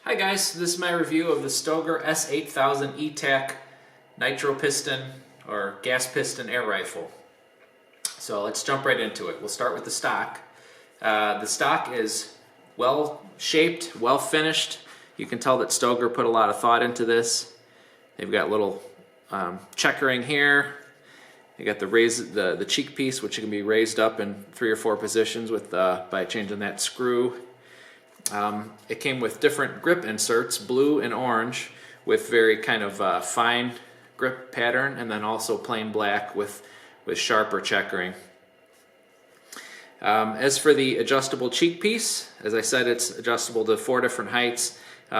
Hi guys, this is my review of the Stoeger S8000E-TAC nitro piston or gas piston air rifle. So let's jump right into it. We'll start with the stock. The stock is well shaped, well finished. You can tell that Stoeger put a lot of thought into this. They've got little checkering here. You got the cheek piece, which can be raised up in 3 or 4 positions with by changing that screw. It came with different grip inserts, blue and orange, with very kind of fine grip pattern, and then also plain black with sharper checkering. As for the adjustable cheek piece, as I said, it's adjustable to 4 different heights.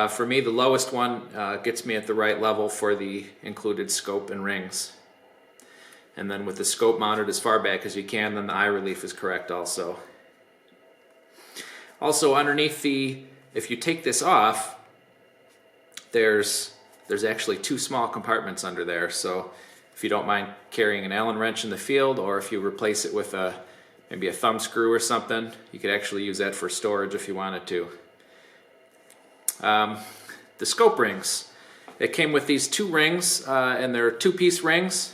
For me, the lowest one gets me at the right level for the included scope and rings. And then with the scope mounted as far back as you can, then the eye relief is correct also. Also underneath if you take this off, there's actually 2 small compartments under there. So if you don't mind carrying an Allen wrench in the field, or if you replace it with maybe a thumb screw or something, you could actually use that for storage if you wanted to. The scope rings. It came with these 2 rings, and they're 2-piece rings.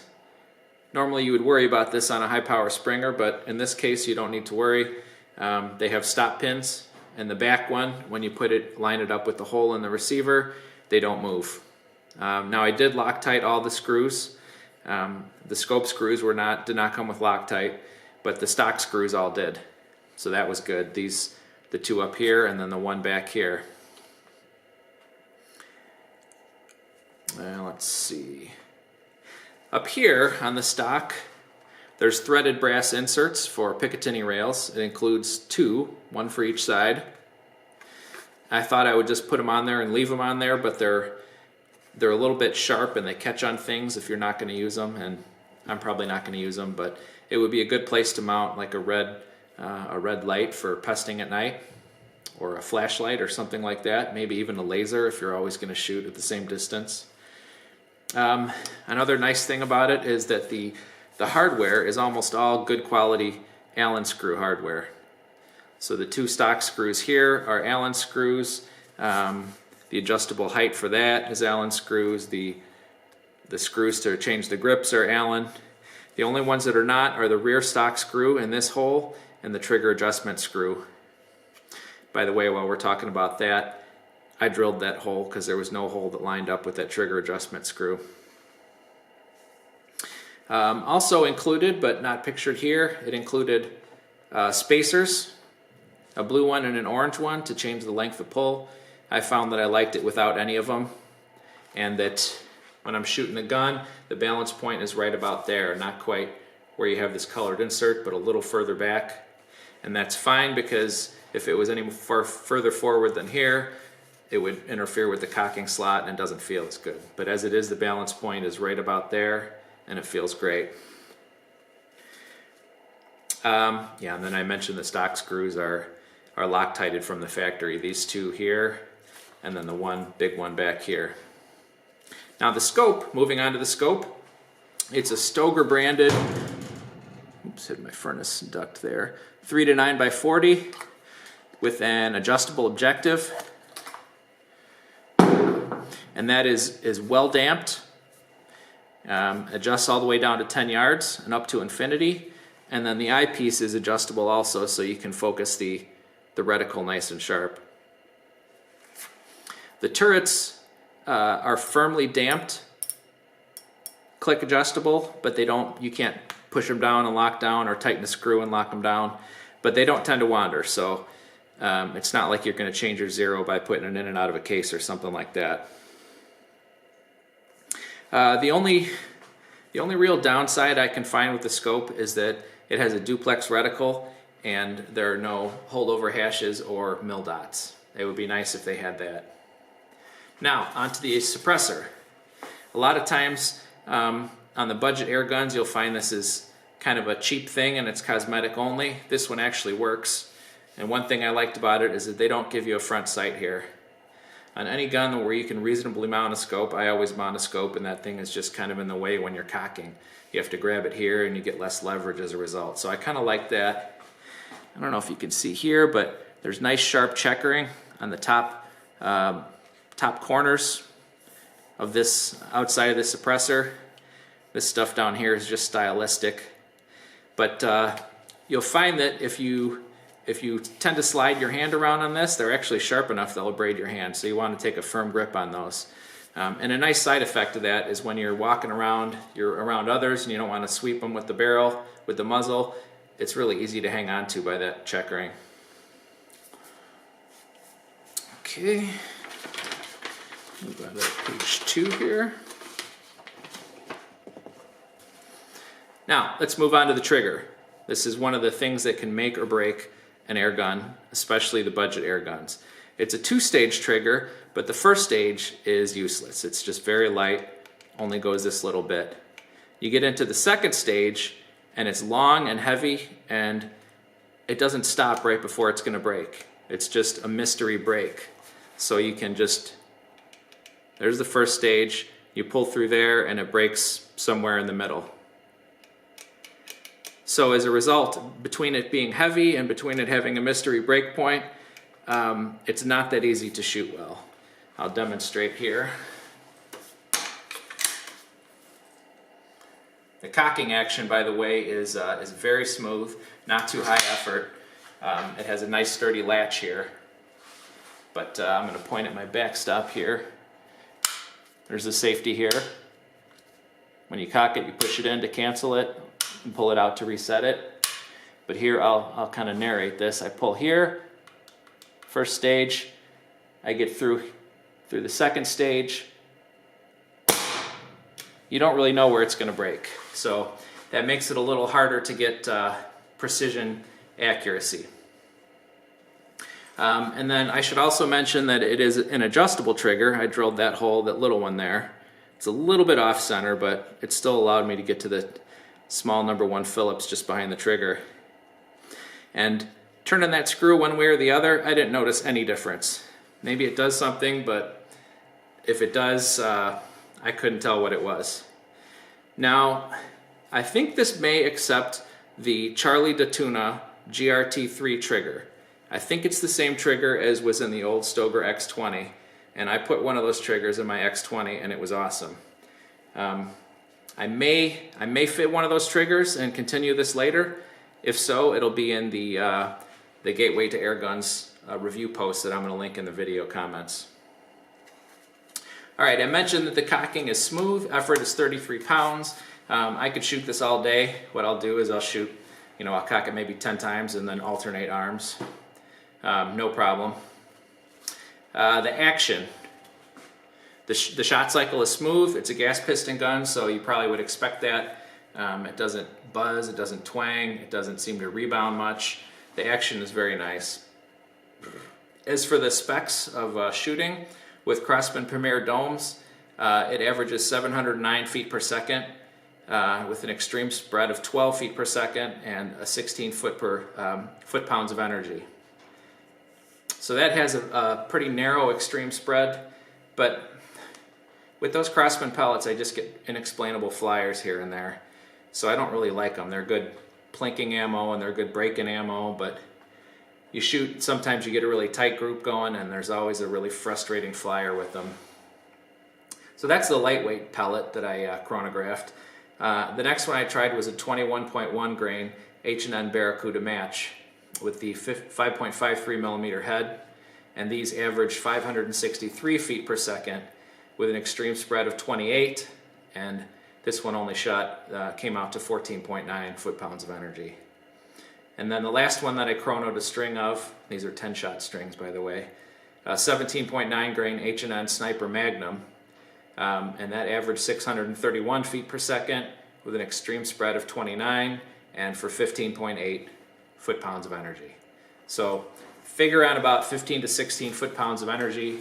Normally you would worry about this on a high-power Springer, but in this case you don't need to worry. They have stop pins, and the back one, when you line it up with the hole in the receiver, they don't move. Now I did Loctite all the screws. The scope screws did not come with Loctite, but the stock screws all did. So that was good. The 2 up here and then the 1 back here. Let's see. Up here on the stock, there's threaded brass inserts for Picatinny rails. It includes 2, 1 for each side. I thought I would just put them on there and leave them on there, but they're a little bit sharp and they catch on things if you're not going to use them, and I'm probably not going to use them, but it would be a good place to mount like a red light for pesting at night, or a flashlight or something like that, maybe even a laser if you're always going to shoot at the same distance. Another nice thing about it is that the hardware is almost all good quality Allen screw hardware. So the 2 stock screws here are Allen screws. The adjustable height for that is Allen screws. The screws to change the grips are Allen. The only ones that are not are the rear stock screw in this hole and the trigger adjustment screw. By the way, while we're talking about that, I drilled that hole because there was no hole that lined up with that trigger adjustment screw. Also included, but not pictured here, it included spacers, a blue one and an orange one to change the length of pull. I found that I liked it without any of them, and that when I'm shooting the gun, the balance point is right about there, not quite where you have this colored insert, but a little further back. And that's fine, because if it was any further forward than here, it would interfere with the cocking slot and it doesn't feel as good. But as it is, the balance point is right about there, and it feels great. Yeah, and then I mentioned the stock screws are Loctited from the factory. These 2 here, and then the big one back here. Now the scope, moving on to the scope, it's a Stoeger branded, oops, hit my furnace duct there, 3 to 9 by 40 with an adjustable objective, and that is well damped. Adjusts all the way down to 10 yards and up to infinity, and then the eyepiece is adjustable also, so you can focus the reticle nice and sharp. The turrets are firmly damped, click adjustable, but you can't push them down and lock down, or tighten a screw and lock them down, but they don't tend to wander, so it's not like you're going to change your zero by putting it in and out of a case or something like that. The only real downside I can find with the scope is that it has a duplex reticle and there are no holdover hashes or mill dots. It would be nice if they had that. Now, onto the suppressor. A lot of times on the budget air guns, you'll find this is kind of a cheap thing and it's cosmetic only. This one actually works. And one thing I liked about it is that they don't give you a front sight here. On any gun where you can reasonably mount a scope, I always mount a scope, and that thing is just kind of in the way when you're cocking. You have to grab it here and you get less leverage as a result. So I kind of like that. I don't know if you can see here, but there's nice sharp checkering on the top top corners of this outside of the suppressor. This stuff down here is just stylistic. But you'll find that if you tend to slide your hand around on this, they're actually sharp enough they'll abrade your hand. So you want to take a firm grip on those. And a nice side effect of that is when you're walking around, you're around others and you don't want to sweep them with the barrel, with the muzzle, it's really easy to hang on to by that checkering. Okay, move on to page 2 here. Now, let's move on to the trigger. This is one of the things that can make or break an air gun, especially the budget air guns. It's a 2-stage trigger, but the first stage is useless. It's just very light, only goes this little bit. You get into the second stage, and it's long and heavy, and it doesn't stop right before it's going to break. It's just a mystery break. So you can just, there's the first stage, you pull through there, and it breaks somewhere in the middle. So as a result, between it being heavy and between it having a mystery break point, it's not that easy to shoot well. I'll demonstrate here. The cocking action, by the way, is very smooth, not too high effort. It has a nice sturdy latch here. But I'm going to point at my backstop here. There's the safety here. When you cock it, you push it in to cancel it and pull it out to reset it. But here I'll kind of narrate this. I pull here, first stage, I get through the second stage. You don't really know where it's going to break. So that makes it a little harder to get precision accuracy. And then I should also mention that it is an adjustable trigger. I drilled that hole, that little one there. It's a little bit off center, but it still allowed me to get to the small number 1 Phillips just behind the trigger. And turning that screw one way or the other, I didn't notice any difference. Maybe it does something, but if it does, I couldn't tell what it was. Now, I think this may accept the Charlie Datuna GRT3 trigger. I think it's the same trigger as was in the old Stoeger X20, and I put one of those triggers in my X20 and it was awesome. I may fit one of those triggers and continue this later. If so, it'll be in the Gateway to Air Guns review post that I'm going to link in the video comments. Alright, I mentioned that the cocking is smooth, effort is 33 pounds. I could shoot this all day. What I'll do is I'll shoot, I'll cock it maybe 10 times and then alternate arms. No problem. The action. The shot cycle is smooth. It's a gas piston gun, so you probably would expect that. It doesn't buzz, it doesn't twang, it doesn't seem to rebound much. The action is very nice. As for the specs of shooting, with Crosman Premier domes, it averages 709 feet per second with an extreme spread of 12 feet per second and a 16 foot-pounds of energy. So that has a pretty narrow extreme spread, but with those Crosman pellets, I just get inexplainable flyers here and there. So I don't really like them. They're good plinking ammo and they're good break-in ammo, but you shoot, sometimes you get a really tight group going and there's always a really frustrating flyer with them. So that's the lightweight pellet that I chronographed. The next one I tried was a 21.1 grain H&N Barracuda match with the 5.53 millimeter head, and these average 563 feet per second with an extreme spread of 28, and this one only came out to 14.9 foot-pounds of energy. And then the last one that I chronoed a string of, these are 10-shot strings by the way, 17.9 grain H&N Sniper Magnum, and that averaged 631 feet per second with an extreme spread of 29 and for 15.8 foot-pounds of energy. So figure on about 15 to 16 foot-pounds of energy.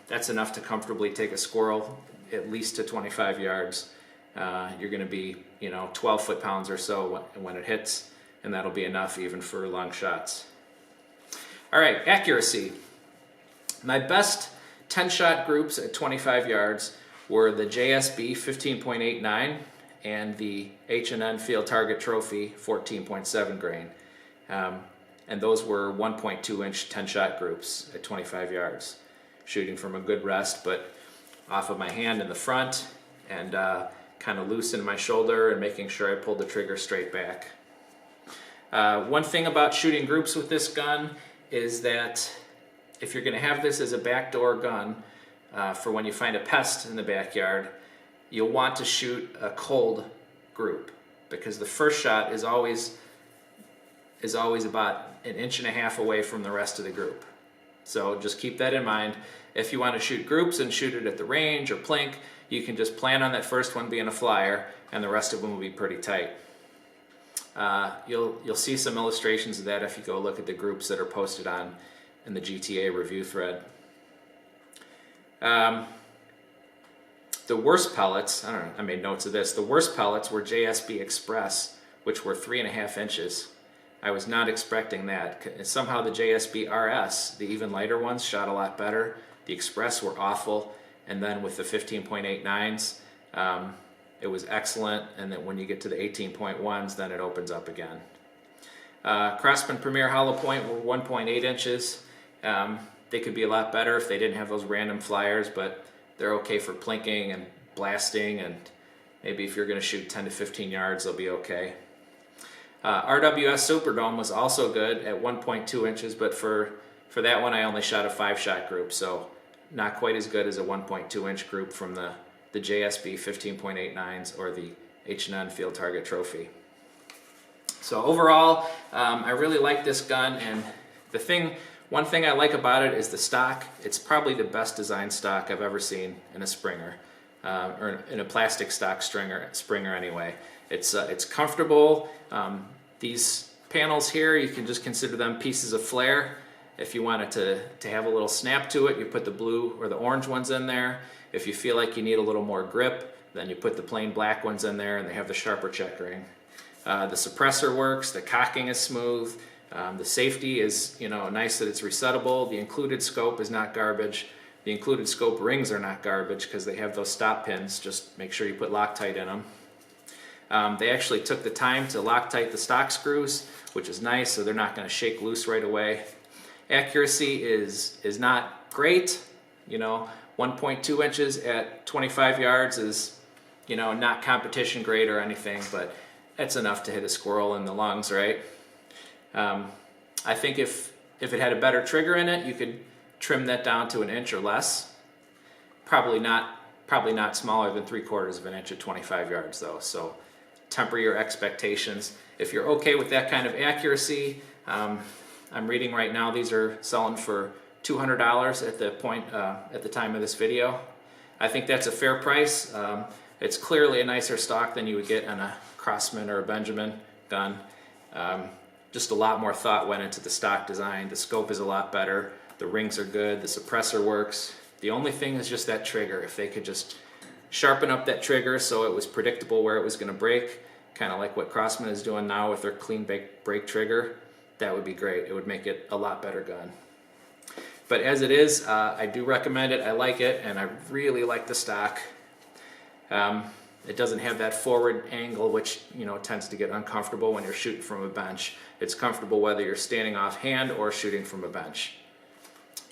That's enough to comfortably take a squirrel at least to 25 yards. You're going to be 12 foot-pounds or so when it hits, and that'll be enough even for long shots. Alright, accuracy. My best 10-shot groups at 25 yards were the JSB 15.89 and the H&N Field Target Trophy 14.7 grain. And those were 1.2 inch 10-shot groups at 25 yards. shooting from a good rest, but off of my hand in the front, and kind of loosen my shoulder and making sure I pull the trigger straight back. One thing about shooting groups with this gun is that if you're going to have this as a backdoor gun for when you find a pest in the backyard, you'll want to shoot a cold group, because the first shot is always about 1.5 inches away from the rest of the group. So just keep that in mind. If you want to shoot groups and shoot it at the range or plink, you can just plan on that first one being a flyer, and the rest of them will be pretty tight. You'll see some illustrations of that if you go look at the groups that are posted in the GTA review thread. The worst pellets, I made notes of this, the worst pellets were JSB Express, which were 3.5 inches. I was not expecting that. Somehow the JSB RS, the even lighter ones, shot a lot better. The Express were awful, and then with the 15.89s, it was excellent, and then when you get to the 18.1s, then it opens up again. Craftsman Premier Hollow Point were 1.8 inches. They could be a lot better if they didn't have those random flyers, but they're okay for plinking and blasting, and maybe if you're going to shoot 10 to 15 yards, they'll be okay. RWS Superdome was also good at 1.2 inches, but for that one I only shot a 5-shot group, so not quite as good as a 1.2 inch group from the JSB 15.89s or the H&N Field Target Trophy. So overall, I really like this gun, and one thing I like about it is the stock. It's probably the best designed stock I've ever seen in a Springer, or in a plastic stock Springer anyway. It's comfortable. These panels here, you can just consider them pieces of flare. If you want it to have a little snap to it, you put the blue or the orange ones in there. If you feel like you need a little more grip, then you put the plain black ones in there, and they have the sharper checkering. The suppressor works, the cocking is smooth, the safety is nice that it's resettable. The included scope is not garbage. The included scope rings are not garbage because they have those stop pins. Just make sure you put Loctite in them. They actually took the time to Loctite the stock screws, which is nice, so they're not going to shake loose right away. Accuracy is not great. 1.2 inches at 25 yards is not competition grade or anything, but that's enough to hit a squirrel in the lungs, right? I think if it had a better trigger in it, you could trim that down to 1 inch or less. Probably not smaller than 3/4 of an inch at 25 yards though, so temper your expectations. If you're okay with that kind of accuracy, I'm reading right now these are selling for $200 at the time of this video. I think that's a fair price. It's clearly a nicer stock than you would get on a Craftsman or a Benjamin gun. Just a lot more thought went into the stock design. The scope is a lot better. The rings are good. The suppressor works. The only thing is just that trigger. If they could just sharpen up that trigger so it was predictable where it was going to break, kind of like what Craftsman is doing now with their clean break trigger, that would be great. It would make it a lot better gun. But as it is, I do recommend it. I like it, and I really like the stock. It doesn't have that forward angle, which tends to get uncomfortable when you're shooting from a bench. It's comfortable whether you're standing off hand or shooting from a bench.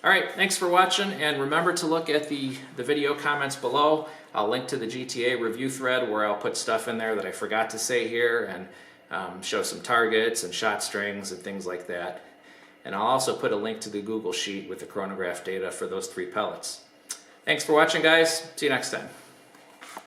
All right, thanks for watching, and remember to look at the video comments below. I'll link to the GTA review thread where I'll put stuff in there that I forgot to say here, and show some targets and shot strings and things like that. And I'll also put a link to the Google Sheet with the chronograph data for those 3 pellets. Thanks for watching, guys. See you next time.